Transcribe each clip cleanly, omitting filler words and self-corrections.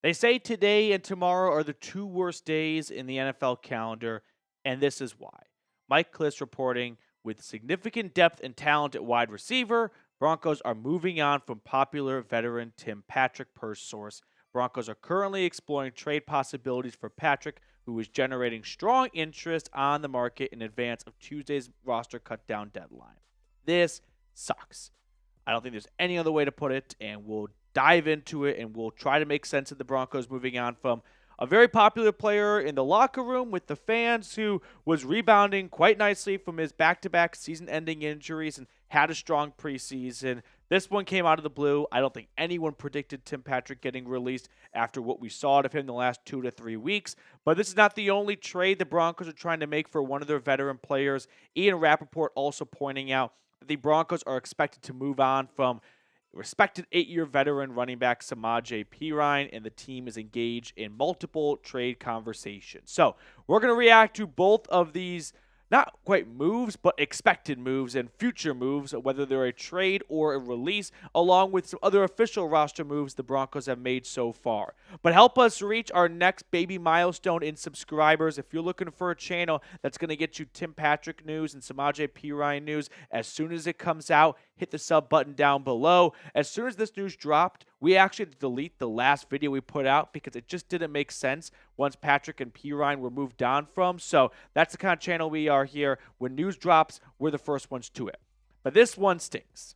They say today and tomorrow are the two worst days in the NFL calendar, and this is why. Mike Klis reporting with significant depth and talent at wide receiver, Broncos are moving on from popular veteran Tim Patrick per source. Broncos are currently exploring trade possibilities for Patrick, who is generating strong interest on the market in advance of Tuesday's roster cutdown deadline. This sucks. I don't think there's any other way to put it, and we'll dive into it and we'll try to make sense of the Broncos moving on from a very popular player in the locker room with the fans who was rebounding quite nicely from his back-to-back season-ending injuries and had a strong preseason. This one came out of the blue. I don't think anyone predicted Tim Patrick getting released after what we saw of him in the last 2 to 3 weeks. But this is not the only trade the Broncos are trying to make for one of their veteran players. Ian Rapoport also pointing out that the Broncos are expected to move on from respected 8-year veteran running back Samaje Perine, and the team is engaged in multiple trade conversations. So we're going to react to both of these, not quite moves, but expected moves and future moves, whether they're a trade or a release, along with some other official roster moves the Broncos have made so far. But help us reach our next baby milestone in subscribers. If you're looking for a channel that's going to get you Tim Patrick news and Samaje Perine news as soon as it comes out, hit the sub button down below. As soon as this news dropped, we actually had to delete the last video we put out because it just didn't make sense once Patrick and Perine were moved on from. So that's the kind of channel we are here. When news drops, we're the first ones to it. But this one stinks.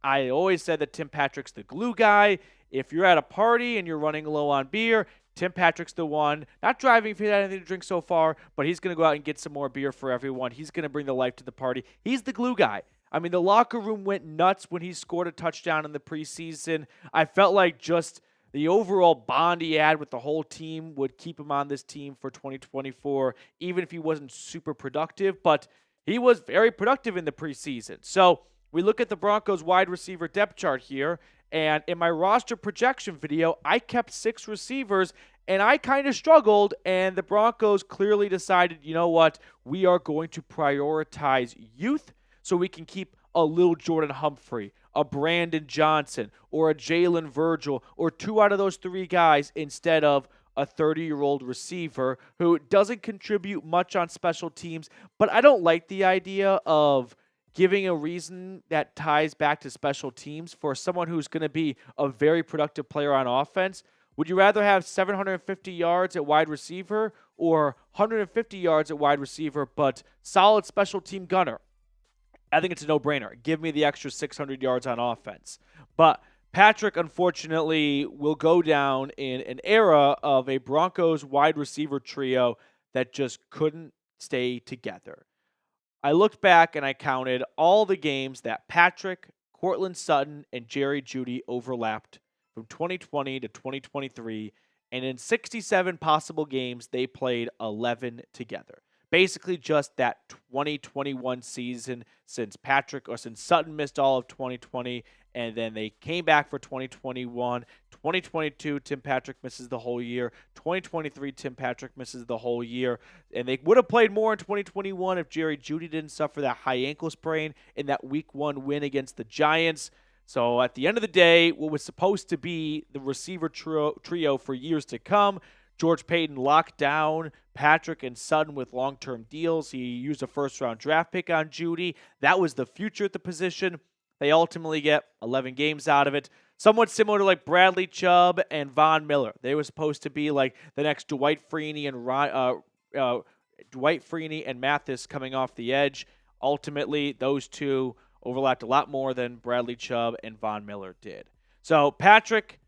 I always said that Tim Patrick's the glue guy. If you're at a party and you're running low on beer, Tim Patrick's the one. Not driving if you had anything to drink so far, but he's going to go out and get some more beer for everyone. He's going to bring the life to the party. He's the glue guy. I mean, the locker room went nuts when he scored a touchdown in the preseason. I felt like just the overall bond he had with the whole team would keep him on this team for 2024, even if he wasn't super productive. But he was very productive in the preseason. So we look at the Broncos wide receiver depth chart here, and in my roster projection video, I kept 6 receivers, and I kind of struggled, and the Broncos clearly decided, you know what, we are going to prioritize youth so we can keep a little Jordan Humphrey, a Brandon Johnson, or a Jalen Virgil, or 2 out of those 3 guys instead of a 30-year-old receiver who doesn't contribute much on special teams. But I don't like the idea of giving a reason that ties back to special teams for someone who's going to be a very productive player on offense. Would you rather have 750 yards at wide receiver or 150 yards at wide receiver but solid special team gunner? I think it's a no-brainer. Give me the extra 600 yards on offense. But Patrick, unfortunately, will go down in an era of a Broncos wide receiver trio that just couldn't stay together. I looked back and I counted all the games that Patrick, Courtland Sutton, and Jerry Jeudy overlapped from 2020 to 2023, and in 67 possible games, they played 11 together. Basically just that 2021 season since Sutton missed all of 2020, and then they came back for 2021. 2022, Tim Patrick misses the whole year. 2023, Tim Patrick misses the whole year. And they would have played more in 2021 if Jerry Jeudy didn't suffer that high ankle sprain in that Week 1 win against the Giants. So at the end of the day, what was supposed to be the receiver trio for years to come, George Payton locked down Patrick and Sutton with long-term deals. He used a first-round draft pick on Jeudy. That was the future at the position. They ultimately get 11 games out of it. Somewhat similar to like Bradley Chubb and Von Miller. They were supposed to be like the next Dwight Freeney and Mathis coming off the edge. Ultimately, those two overlapped a lot more than Bradley Chubb and Von Miller did. So Patrick,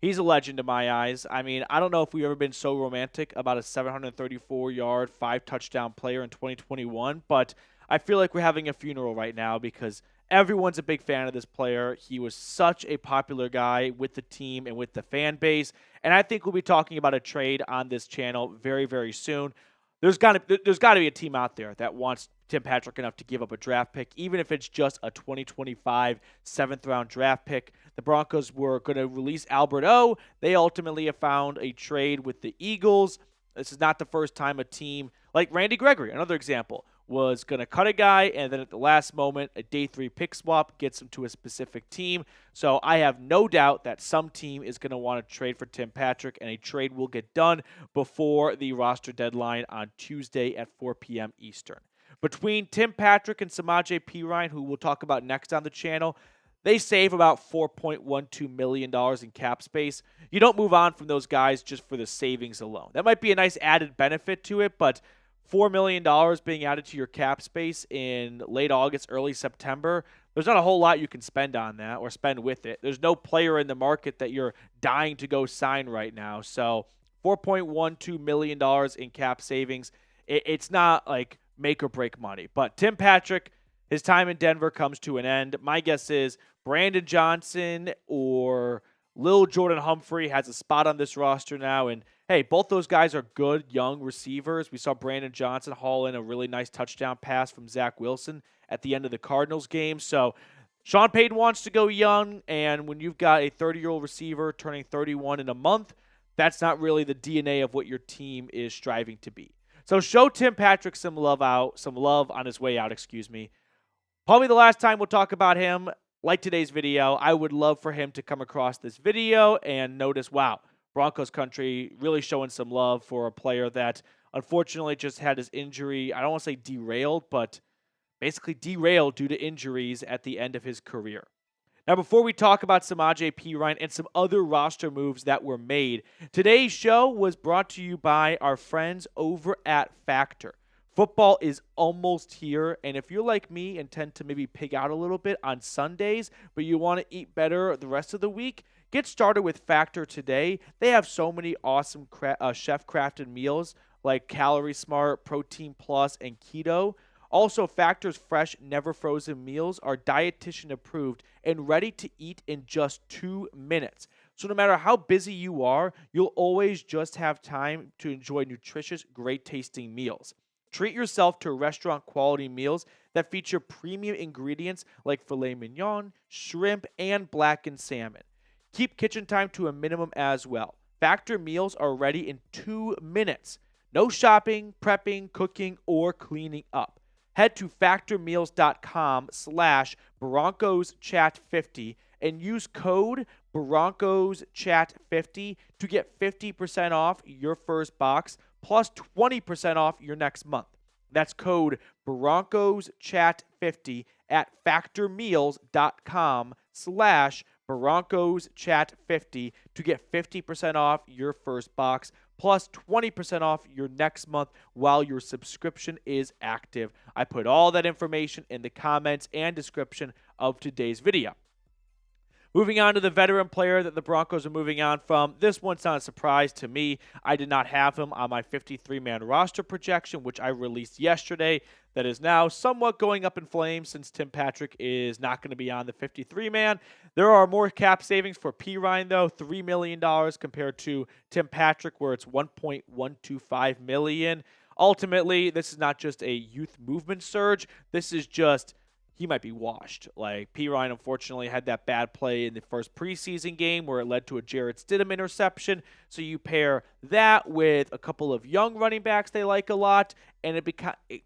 he's a legend in my eyes. I mean, I don't know if we've ever been so romantic about a 734-yard, 5-touchdown player in 2021, but I feel like we're having a funeral right now because everyone's a big fan of this player. He was such a popular guy with the team and with the fan base, and I think we'll be talking about a trade on this channel very, very soon. There's got to be a team out there that wants Tim Patrick enough to give up a draft pick, even if it's just a 2025 7th-round draft pick. The Broncos were going to release Albert O. They ultimately have found a trade with the Eagles. This is not the first time a team like Randy Gregory, another example, was going to cut a guy, and then at the last moment, a day 3 pick swap gets him to a specific team. So I have no doubt that some team is going to want to trade for Tim Patrick, and a trade will get done before the roster deadline on Tuesday at 4 p.m. Eastern. Between Tim Patrick and Samaje Perine, who we'll talk about next on the channel, they save about $4.12 million in cap space. You don't move on from those guys just for the savings alone. That might be a nice added benefit to it, but $4 million being added to your cap space in late August, early September, there's not a whole lot you can spend on that or spend with it. There's no player in the market that you're dying to go sign right now. So $4.12 million in cap savings, it's not like make or break money. But Tim Patrick, his time in Denver comes to an end. My guess is Brandon Johnson or Lil Jordan Humphrey has a spot on this roster now. And hey, both those guys are good young receivers. We saw Brandon Johnson haul in a really nice touchdown pass from Zach Wilson at the end of the Cardinals game. So Sean Payton wants to go young, and when you've got a 30-year-old receiver turning 31 in a month, that's not really the DNA of what your team is striving to be. So show Tim Patrick some love on his way out, Probably the last time we'll talk about him, like today's video. I would love for him to come across this video and notice, wow, Broncos country really showing some love for a player that unfortunately just had his injury, I don't want to say derailed, but basically derailed due to injuries at the end of his career. Now, before we talk about Samaje Perine and some other roster moves that were made, today's show was brought to you by our friends over at Factor. Football is almost here, and if you're like me and tend to maybe pig out a little bit on Sundays, but you want to eat better the rest of the week, get started with Factor today. They have so many awesome chef-crafted meals like Calorie Smart, Protein Plus, and Keto. Also, Factor's fresh, never-frozen meals are dietitian approved and ready to eat in just 2 minutes. So no matter how busy you are, you'll always just have time to enjoy nutritious, great-tasting meals. Treat yourself to restaurant-quality meals that feature premium ingredients like filet mignon, shrimp, and blackened salmon. Keep kitchen time to a minimum as well. Factor meals are ready in 2 minutes. No shopping, prepping, cooking, or cleaning up. Head to factormeals.com/BroncosChat50 and use code BroncosChat50 to get 50% off your first box plus 20% off your next month. That's code BroncosChat50 at factormeals.com/BroncosChat50 to get 50% off your first box plus 20% off your next month while your subscription is active. I put all that information in the comments and description of today's video. Moving on to the veteran player that the Broncos are moving on from. This one's not a surprise to me. I did not have him on my 53-man roster projection, which I released yesterday. That is now somewhat going up in flames since Tim Patrick is not going to be on the 53-man. There are more cap savings for Perine, though, $3 million compared to Tim Patrick, where it's $1.125 million. Ultimately, this is not just a youth movement surge. This is just he might be washed. Like, Perine unfortunately had that bad play in the first preseason game where it led to a Jarrett Stidham interception. So you pair that with a couple of young running backs they like a lot, and it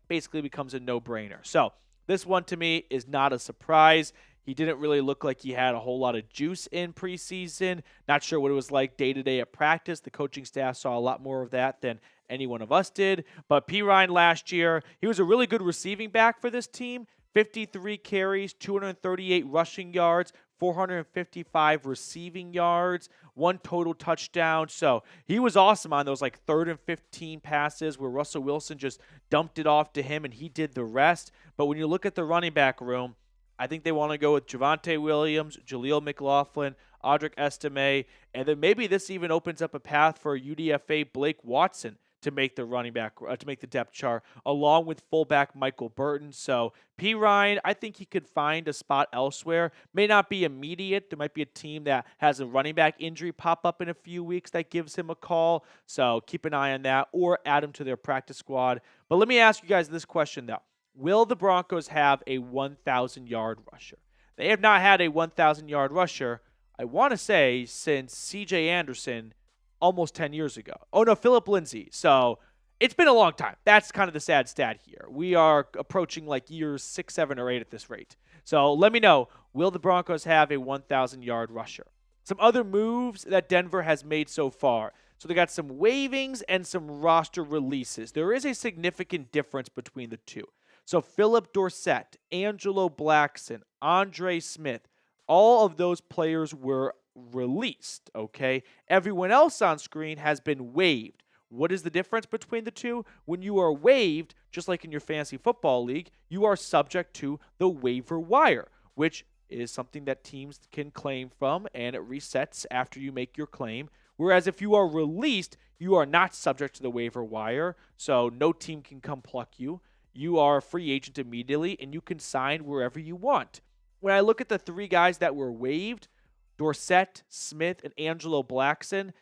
basically becomes a no-brainer. So this one to me is not a surprise. He didn't really look like he had a whole lot of juice in preseason. Not sure what it was like day-to-day at practice. The coaching staff saw a lot more of that than any one of us did. But Perine last year, he was a really good receiving back for this team. 53 carries, 238 rushing yards, 455 receiving yards, 1 total touchdown. So he was awesome on those like 3rd and 15 passes where Russell Wilson just dumped it off to him and he did the rest. But when you look at the running back room, I think they want to go with Javonte Williams, Jaleel McLaughlin, Audric Estime, and then maybe this even opens up a path for UDFA Blake Watson to make the running back, to make the depth chart, along with fullback Michael Burton. So Perine, I think he could find a spot elsewhere. May not be immediate. There might be a team that has a running back injury pop up in a few weeks that gives him a call. So keep an eye on that or add him to their practice squad. But let me ask you guys this question, though. Will the Broncos have a 1,000-yard rusher? They have not had a 1,000-yard rusher, I want to say, since C.J. Anderson almost 10 years ago. Oh, no, Phillip Lindsay. So it's been a long time. That's kind of the sad stat here. We are approaching like years 6, 7, or 8 at this rate. So let me know, will the Broncos have a 1,000-yard rusher? Some other moves that Denver has made so far. So they got some waivings and some roster releases. There is a significant difference between the two. So Phillip Dorsett, Angelo Blackson, Andre Smith, all of those players were released, okay? Everyone else on screen has been waived. What is the difference between the two? When you are waived, just like in your fantasy football league, you are subject to the waiver wire, which is something that teams can claim from, and it resets after you make your claim. Whereas if you are released, you are not subject to the waiver wire, so no team can come pluck you. You are a free agent immediately, and you can sign wherever you want. When I look at the three guys that were waived, Dorsett, Smith, and Angelo Blackson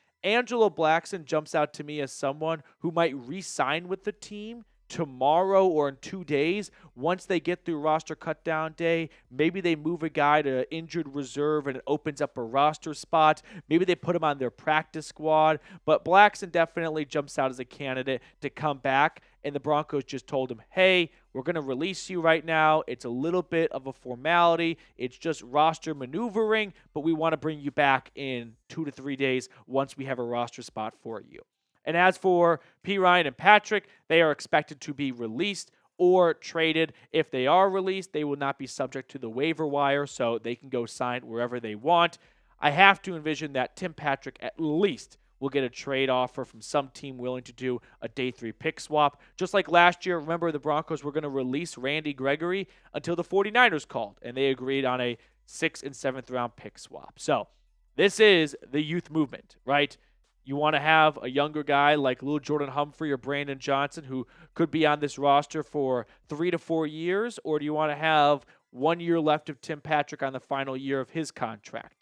jumps out to me as someone who might re-sign with the team tomorrow or in 2 days. Once they get through roster cutdown day, maybe they move a guy to injured reserve and it opens up a roster spot. Maybe they put him on their practice squad. But Blackson definitely jumps out as a candidate to come back. And the Broncos just told him, hey, we're going to release you right now. It's a little bit of a formality. It's just roster maneuvering, but we want to bring you back in 2 to 3 days once we have a roster spot for you. And as for Perine and Patrick, they are expected to be released or traded. If they are released, they will not be subject to the waiver wire, so they can go sign wherever they want. I have to envision that Tim Patrick at least will get a trade offer from some team willing to do a day 3 pick swap. Just like last year, remember the Broncos were going to release Randy Gregory until the 49ers called, and they agreed on a 6th and 7th round pick swap. So this is the youth movement, right? You want to have a younger guy like Lil Jordan Humphrey or Brandon Johnson who could be on this roster for 3 to 4 years, or do you want to have 1 year left of Tim Patrick on the final year of his contract?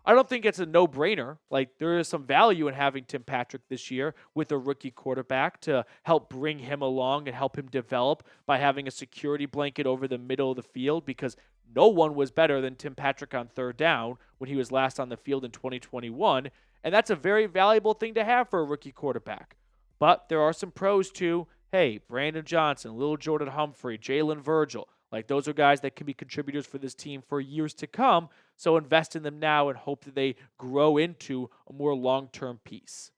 I don't think it's a no-brainer. Like, there is some value in having Tim Patrick this year with a rookie quarterback to help bring him along and help him develop by having a security blanket over the middle of the field, because no one was better than Tim Patrick on third down when he was last on the field in 2021. And that's a very valuable thing to have for a rookie quarterback. But there are some pros too. Hey, Brandon Johnson, Lil Jordan Humphrey, Jalen Virgil. Like, those are guys that can be contributors for this team for years to come. So invest in them now and hope that they grow into a more long-term piece.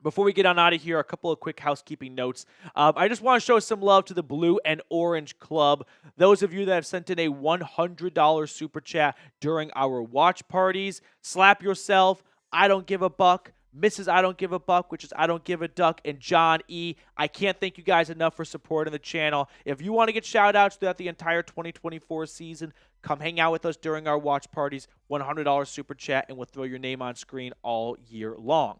Before we get on out of here, a couple of quick housekeeping notes. I just want to show some love to the Blue and Orange Club. Those of you that have sent in a $100 super chat during our watch parties, slap yourself. I don't give a buck. Mrs. I don't give a buck, which is I don't give a duck, and John E. I can't thank you guys enough for supporting the channel. If you want to get shout-outs throughout the entire 2024 season, come hang out with us during our watch parties, $100 super chat, and we'll throw your name on screen all year long.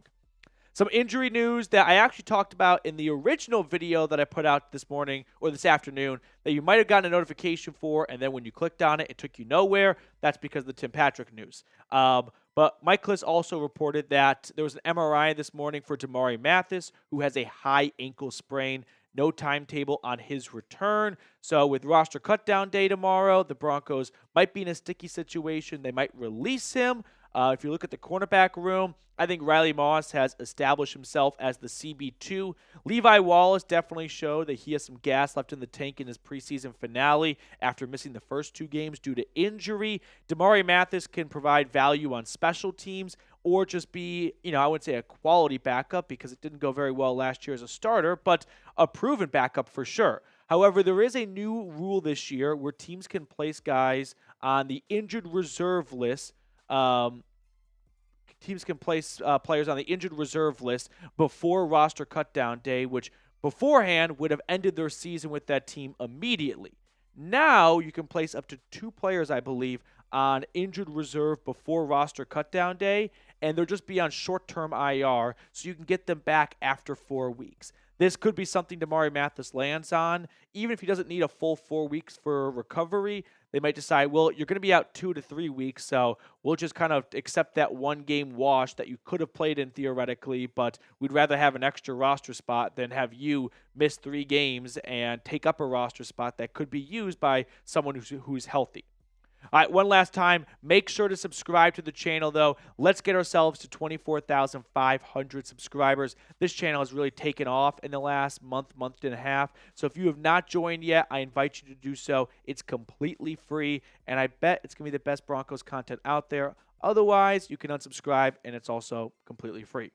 Some injury news that I actually talked about in the original video that I put out this morning or this afternoon that you might have gotten a notification for, and then when you clicked on it, it took you nowhere. That's because of the Tim Patrick news. But Mike Klis also reported that there was an MRI this morning for Damari Mathis, who has a high ankle sprain. No timetable on his return. So with roster cutdown day tomorrow, the Broncos might be in a sticky situation. They might release him. If you look at the cornerback room, I think Riley Moss has established himself as the CB2. Levi Wallace definitely showed that he has some gas left in the tank in his preseason finale after missing the first 2 games due to injury. Damari Mathis can provide value on special teams or just be, I wouldn't say a quality backup because it didn't go very well last year as a starter, but a proven backup for sure. However, there is a new rule this year where teams can place guys on the injured reserve list. Teams can place players on the injured reserve list before roster cutdown day, which beforehand would have ended their season with that team immediately. Now you can place up to 2 players, I believe, on injured reserve before roster cutdown day, and they'll just be on short-term IR, so you can get them back after 4 weeks. This could be something Damari Mathis lands on. Even if he doesn't need a full 4 weeks for recovery, they might decide, well, you're going to be out 2 to 3 weeks, so we'll just kind of accept that 1-game wash that you could have played in theoretically, but we'd rather have an extra roster spot than have you miss 3 games and take up a roster spot that could be used by someone who's healthy. All right, one last time, make sure to subscribe to the channel, though. Let's get ourselves to 24,500 subscribers. This channel has really taken off in the last month and a half. So if you have not joined yet, I invite you to do so. It's completely free, and I bet it's going to be the best Broncos content out there. Otherwise, you can unsubscribe, and it's also completely free.